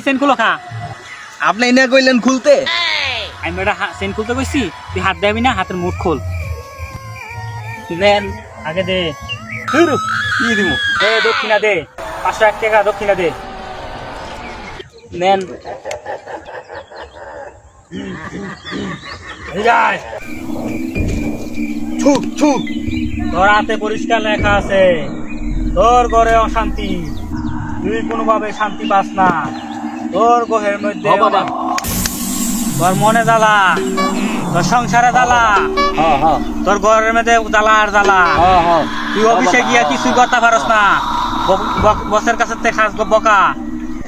Chain খুলো খা। আপনি না কইলেন খুলতে? আমি বেটা চেন খুলতে কইছি, তুই হাত দেবি না, হাতের মুঠ খোল। নেন। আগে দে। কি দিব? দে দক্ষিণা দে, 501 টাকা দক্ষিণা দে। নেন। এই যাই। ছু ছু। তোর হাতে পরিষ্কার লেখা আছে, তোর ঘরে অশান্তি, তুই কোনোভাবে শান্তি পাস না। তোর ঘরের মধ্যে বাবা। তোর মনে জ্বালা, তোর সংসারে জ্বালা, হ্যাঁ হ্যাঁ তোর ঘরের মধ্যে জ্বালা আর জ্বালা। হ্যাঁ হ্যাঁ। তুই অফিসে গিয়া কিছুই করতে পারস না, বসের কাছে খাস বকা।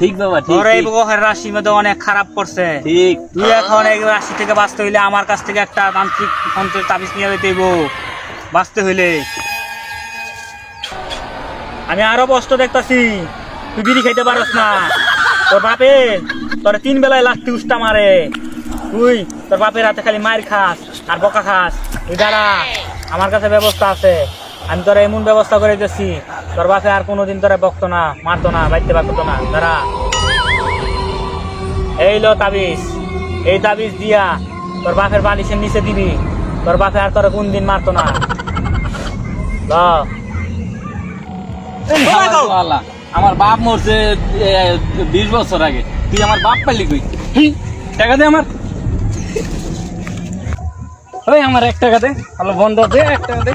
ঠিক বাবা, ঠিক তোর এই গ্রহের রাশির মধ্যে অনেক খারাপ করছে। ঠিক। তুই এখন এই রাশি থেকে বাঁচতে হইলে আমার কাছ থেকে একটা তান্ত্রিক তন্ত্রের তাবিজ নিয়ে হইতেইব বাঁচতে হইলে। আমি আরো কষ্ট দেখতাছি, তুই বিড়ি খাইতে পারস না। তোর বাপে তোর 3 বেলায় লাঠি উষ্টা মারে, তুই তোর বাপের হাতে খালি মার খাস আর বকা খাস। তুই দাঁড়া, আমার কাছে ব্যবস্থা আছে। আমি তোর এমন ব্যবস্থা করে দিচ্ছি, তোর বাপে আর কোনোদিন তোরা বকতো না, মারতো না, বাইতে পারতো না। দাঁড়া, এই লো তাবিজ, এই তাবিজ দিয়া তোর বাপের বালিশের নিচে দিবি, তোর বাপে আর তোর কোনদিন মারতো না। ল। আল্লাহ, আমার বাপ মরছে 20 বছর আগে, তুই আমার বাপ পাইলি কই? টাকা দে আমার। ওই আমার 1 টাকা দে, আল্লাহ বন্ধ দে, 1 টাকা দে।